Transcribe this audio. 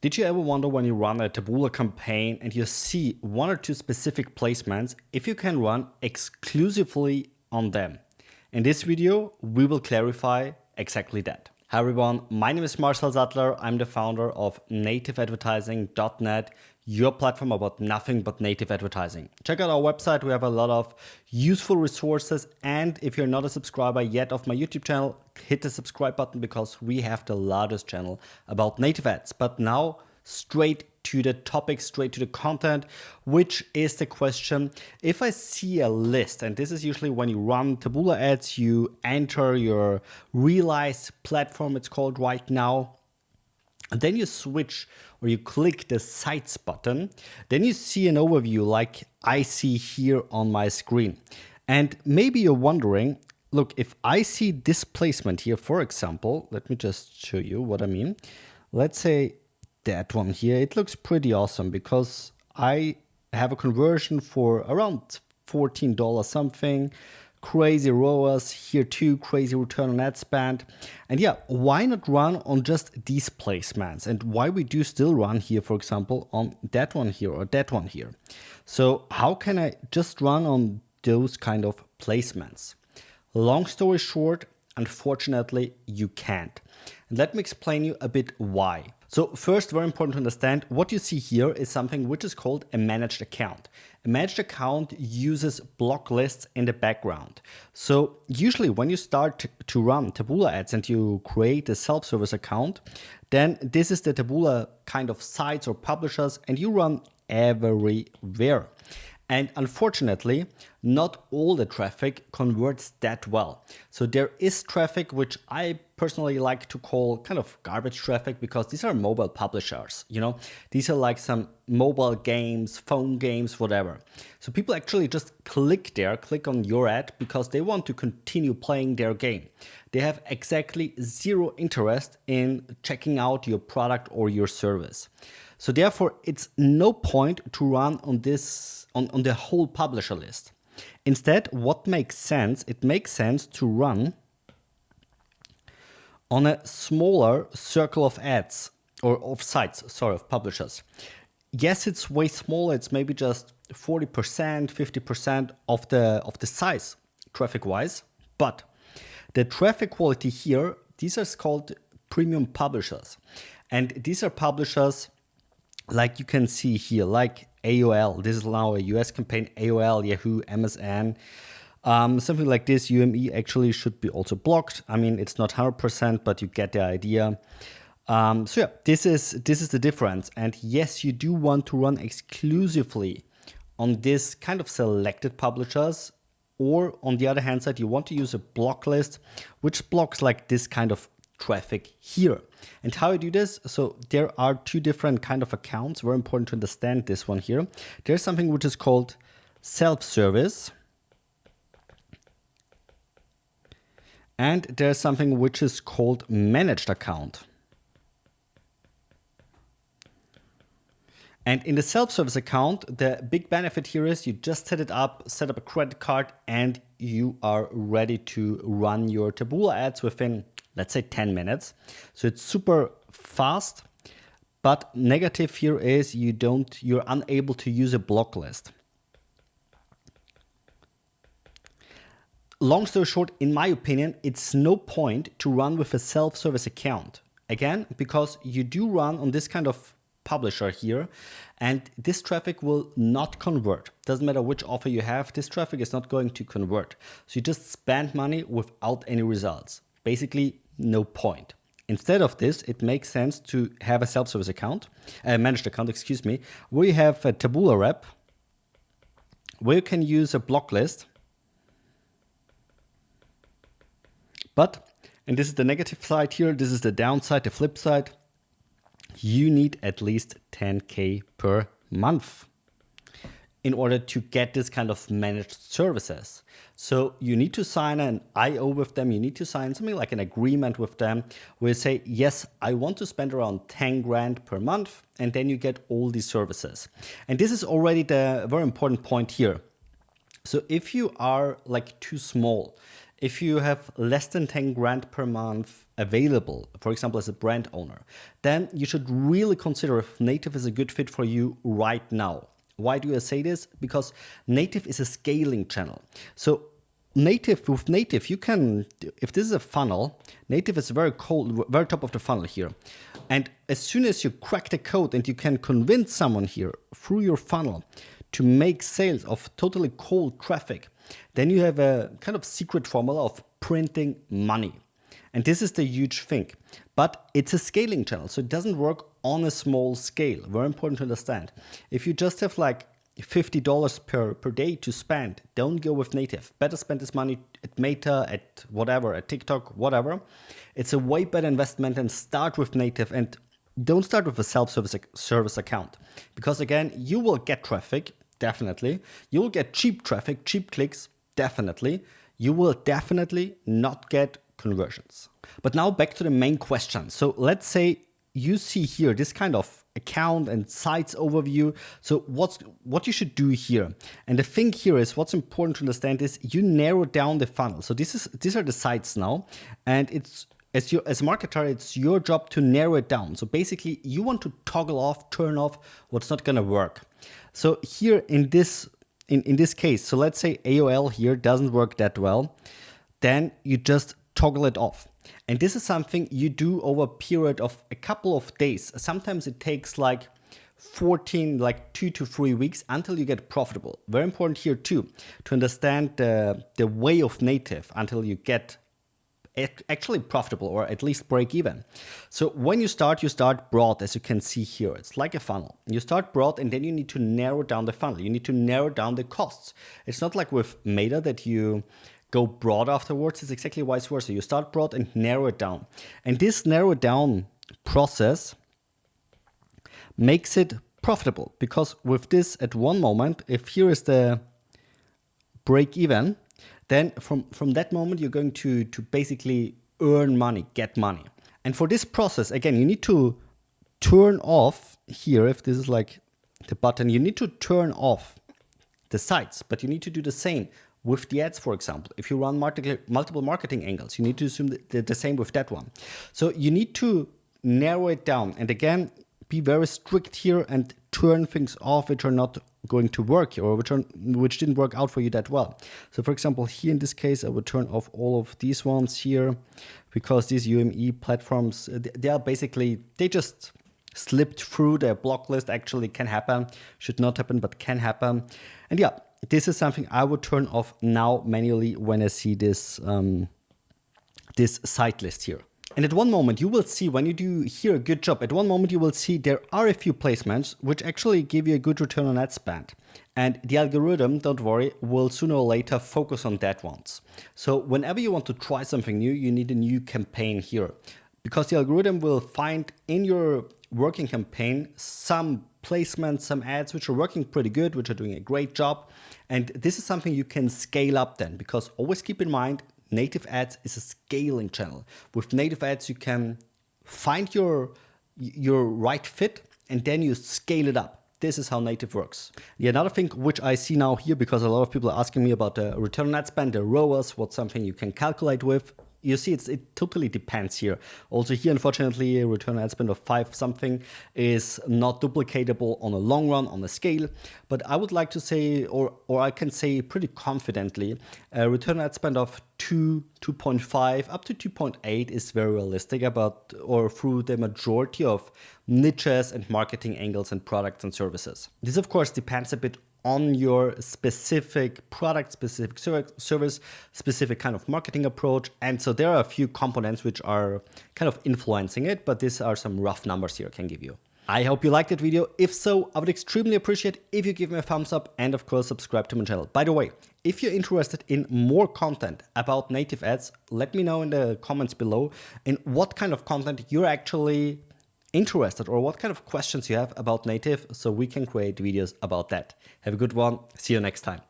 Did you ever wonder when you run a Taboola campaign and you see one or two specific placements if you can run exclusively on them? In this video, we will clarify exactly that. Hi everyone, my name is Marcel Sattler. I'm the founder of nativeadvertising.net, your platform about nothing but native advertising. Check out our website. We have a lot of useful resources. And if you're not a subscriber yet of my YouTube channel, hit the subscribe button because we have the largest channel about native ads. But now straight to the topic, straight to the content, which is the question. If I see a list, and this is usually when you run Taboola ads, you enter your realized platform, it's called right now, and then you switch or you click the sites button, then you see an overview like I see here on my screen. And maybe you're wondering, look, if I see this placement here, for example, let me just show you what I mean. Let's say that one here, it looks pretty awesome because I have a conversion for around $14 something, crazy ROAS here too, crazy return on ad spend. And yeah, why not run on just these placements? And why we do still run here, for example, on that one here or that one here. So how can I just run on those kind of placements? Long story short, unfortunately, you can't. And let me explain you a bit why. So first, very important to understand, what you see here is something which is called a managed account. A managed account uses block lists in the background. So usually when you start to run Taboola ads and you create a self-service account, then this is the Taboola kind of sites or publishers and you run everywhere. And unfortunately, not all the traffic converts that well. So there is traffic which I personally like to call kind of garbage traffic because these are mobile publishers, you know, these are like some mobile games, phone games, whatever. So people actually just click on your ad because they want to continue playing their game. They have exactly zero interest in checking out your product or your service. So therefore, it's no point to run on this on the whole publisher list. Instead, what makes sense? It makes sense to run on a smaller circle of ads or of sites, sorry, of publishers. Yes, it's way smaller. It's maybe just 40%, 50% of the size traffic-wise, but the traffic quality here, these are called premium publishers, and these are publishers like you can see here, like AOL. This is now a US campaign, AOL, Yahoo, MSN. Something like this, UME actually should be also blocked. I mean, it's not 100%, but you get the idea. So yeah, this is the difference. And yes, you do want to run exclusively on this kind of selected publishers, or on the other hand side, you want to use a block list, which blocks like this kind of traffic here. And how I do this, so there are two different kind of accounts. Very important to understand this one here. There's something which is called self-service, and there's something which is called managed account. And in the self-service account, the big benefit here is you just set up a credit card, and you are ready to run your Taboola ads within, let's say, 10 minutes. So it's super fast, but negative here is you're unable to use a block list. Long story short, in my opinion, it's no point to run with a self-service account. Again, because you do run on this kind of publisher here, and this traffic will not convert. Doesn't matter which offer you have, this traffic is not going to convert. So you just spend money without any results. Basically, no point. Instead of this, it makes sense to have a self-service account, a managed account, excuse me, where you have a Taboola rep, where you can use a block list. But, and this is the negative side here, this is the downside, the flip side, you need at least 10K per month in order to get this kind of managed services. So you need to sign an IO with them. You need to sign something like an agreement with them where you say, yes, I want to spend around 10 grand per month, and then you get all these services. And this is already the very important point here. So if you are like too small, if you have less than 10 grand per month, available, for example, as a brand owner, then you should really consider if native is a good fit for you right now. Why do I say this? Because native is a scaling channel. So with native, you can, if this is a funnel, native is very cold, very top of the funnel here. And as soon as you crack the code and you can convince someone here through your funnel to make sales of totally cold traffic, then you have a kind of secret formula of printing money. And this is the huge thing. But it's a scaling channel, so it doesn't work on a small scale. Very important to understand. If you just have like $50 per day to spend, don't go with native. Better spend this money at Meta, at whatever, at TikTok, whatever. It's a way better investment than start with native, and don't start with a self-service account. Because again, you will get traffic, definitely. You will get cheap traffic, cheap clicks, definitely. You will definitely not get conversions. But now back to the main question. So let's say you see here this kind of account and sites overview. So what you should do here, and the thing here is what's important to understand is you narrow down the funnel. So these are the sites now, and it's as a marketer, it's your job to narrow it down. So basically you want to toggle off, turn off what's not gonna work. So here in this case, so let's say AOL here doesn't work that well, then you just toggle it off. And this is something you do over a period of a couple of days. Sometimes it takes like 2 to 3 weeks until you get profitable. Very important here too, to understand the way of native until you get actually profitable or at least break even. So when you start broad, as you can see here. It's like a funnel. You start broad and then you need to narrow down the funnel. You need to narrow down the costs. It's not like with Meta that you go broad afterwards. It's exactly vice versa. You start broad and narrow it down. And this narrow down process makes it profitable, because with this at one moment, if here is the break even, then from that moment, you're going to basically earn money, get money. And for this process, again, you need to turn off here, if this is like the button, you need to turn off the sites, but you need to do the same with the ads, for example. If you run multiple marketing angles, you need to assume the same with that one. So you need to narrow it down. And again, be very strict here and turn things off which are not going to work or which didn't work out for you that well. So for example, here in this case, I would turn off all of these ones here, because these UME platforms, they are basically, they just slipped through their block list. Actually can happen, should not happen, but can happen. And yeah, this is something I would turn off now manually when I see this, this site list here. And at one moment you will see, when you do here a good job, at one moment you will see there are a few placements which actually give you a good return on ad spend. And the algorithm, don't worry, will sooner or later focus on that ones. So whenever you want to try something new, you need a new campaign here, because the algorithm will find in your working campaign some placements, some ads which are working pretty good, which are doing a great job. And this is something you can scale up then, because always keep in mind, native ads is a scaling channel. With native ads, you can find your right fit and then you scale it up. This is how native works. Yeah, another thing which I see now here, because a lot of people are asking me about the return on ad spend, the ROAS, what's something you can calculate with. You see, it totally depends here. Also here, unfortunately, a return on ad spend of 5 something is not duplicatable on a long run, on a scale. But I would like to say, or I can say pretty confidently, a return on ad spend of 2.5 up to 2.8 is very realistic through the majority of niches and marketing angles and products and services. This, of course, depends a bit on your specific product, specific service, specific kind of marketing approach. And so there are a few components which are kind of influencing it, but these are some rough numbers here I can give you. I hope you liked that video. If so, I would extremely appreciate if you give me a thumbs up and of course subscribe to my channel. By the way, if you're interested in more content about native ads, let me know in the comments below in what kind of content you're actually interested or what kind of questions you have about native, so we can create videos about that. Have a good one. See you next time.